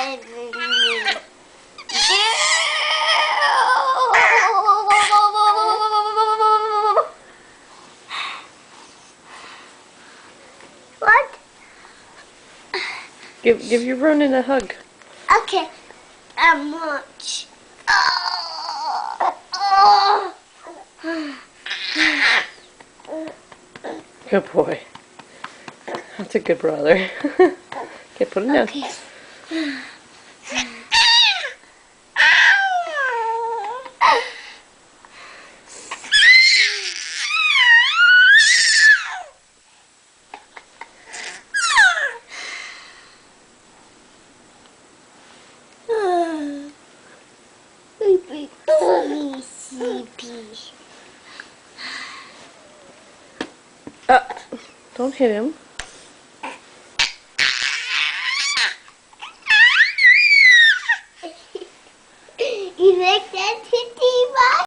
What? Give your Ronan a hug. Okay. Much. Good boy. That's a good brother. Okay, put him down. Okay. Baby, sleepy. Don't hit him. You like that?